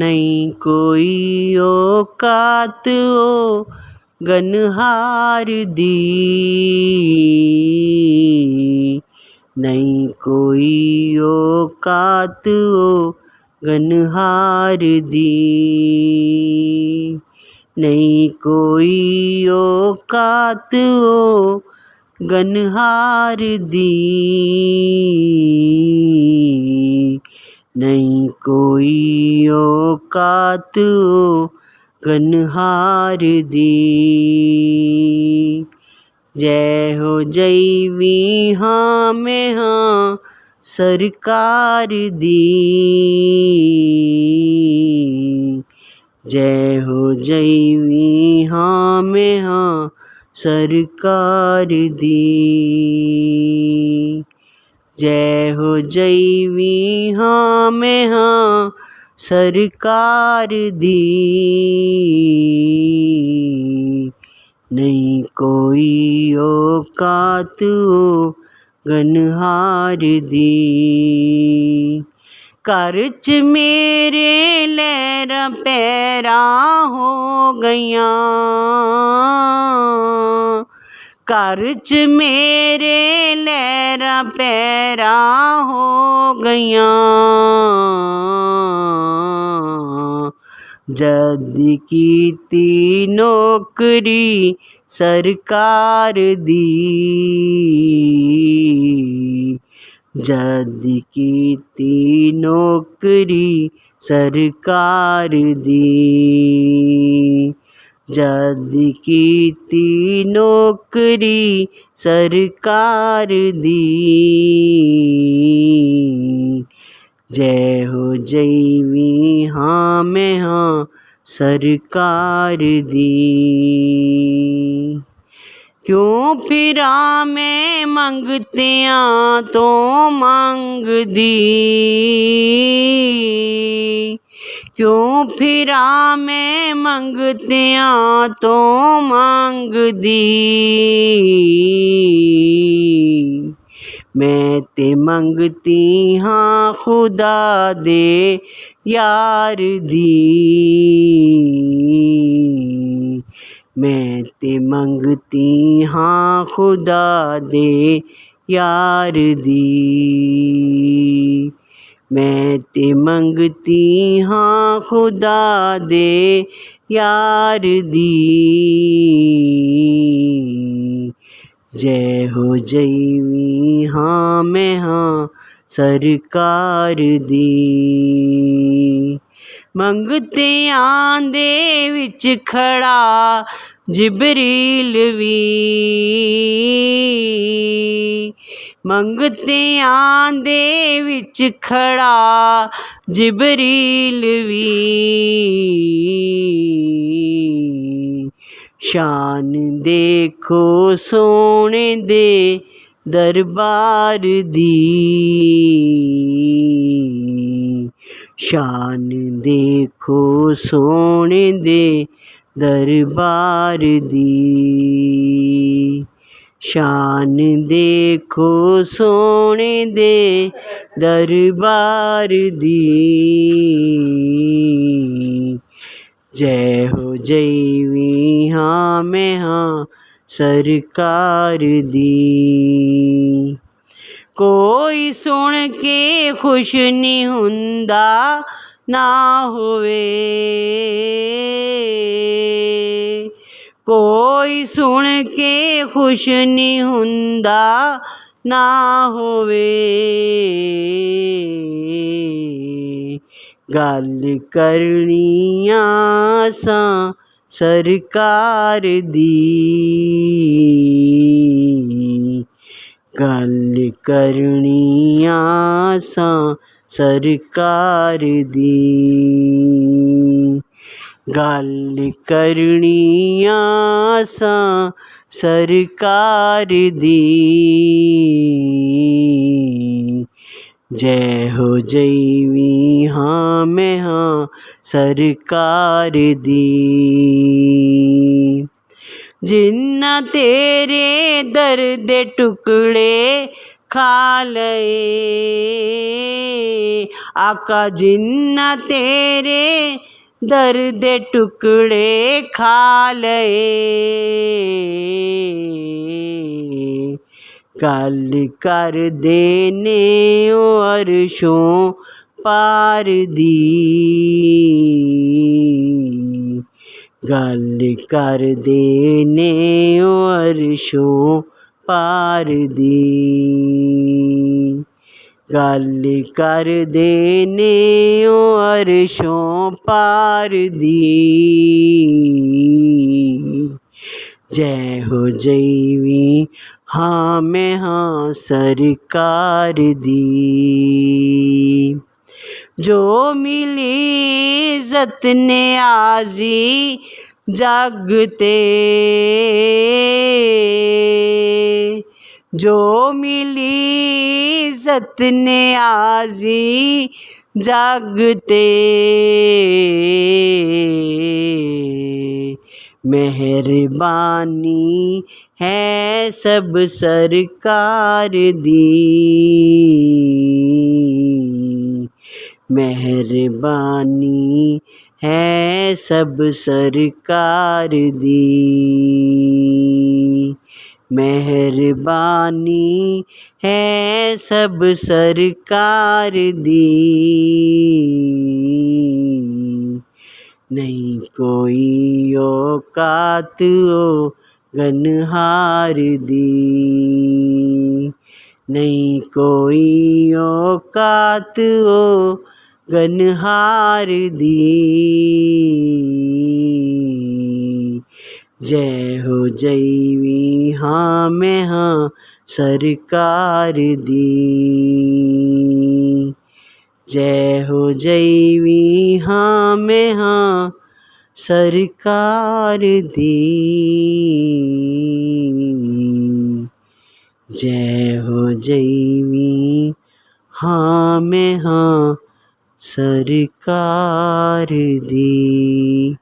नहीं कोई औकात ओ गनहार दी, नहीं कोई औकात ओ गनहार दी, नहीं कोई औकात ओ गनहार दी, नहीं कोई औकात ओ गनहार दी। जय हो जैवी हाँ में हाँ सरकार दी, जय हो जैवी हाँ में हाँ सरकार दी, जय हो जैवी हाँ में हाँ सरकार दी, नहीं कोई औकात ओ गनहार दी। घर च मेरे लहरां पैरां हो गईयां, घर च मेरे लहरां पैरां हो गईयां, जद कीती नौकरी सरकार दी, जद कीती नौकरी सरकार दी, जद कीती नौकरी सरकार दी, जय हो जैवी हाँ में हाँ सरकार दी। क्यों फिरा मैं मंगतियाँ तो मंग दी, क्यों फिरा मैं मंगतियाँ तो मंग दी, मैं ते मंगती हाँ खुदा दे यार दी, मैं ते मंगती हाँ खुदा दे यार दी, मैं ते मंगती हाँ खुदा दे यार दी, जय हो जैवी हाँ में हाँ सरकार दी। मंगतियां दे विच खड़ा जिबरील वी, मंगतियां दे विच खड़ा जिबरील वी, शान देखो सोने दे दरबार दी, शान देखो सोने दे दरबार दी, शान देखो सोने दे दरबार दी, जय हो जैवी हाँ में हाँ सरकार दी। कोई सुन के खुश नहीं हुंदा ना होवे, कोई सुन के खुश नहीं हुंदा ना होवे, गल करनी आसां सरकार दी, गल करनी आसां सरकार दी, गल करनी आसां सरकार दी, जय हो जैवी हाँ में हाँ सरकार दी। जिन्ना तेरे दर दे टुकड़े खा लए। आका जिन्ना तेरे दर दे टुकड़े खा लए। गल कर देने ओ अरशों पार दी। गल कर देने ओ अरशों पार दी। गल कर देने ओ अरशों पार दी। जय हो जैवी हाँ मैं हाँ सरकार दी। जो मिली इज़्ज़त ने आजी जागते। जो मिली इज़्ज़त ने आजी जागते। मेहरबानी है सब सरकार दी। मेहरबानी है सब सरकार दी। मेहरबानी है सब सरकार दी। नहीं कोई औकात ओ गनहार दी। नहीं कोई औकात ओ गनहार दी। जय हो जैवी हाँ मैं हाँ सरकार दी। जय हो जैवी हाँ मैं हाँ सरकार दी। जय हो जैवी हाँ मैं हाँ सरकार दी।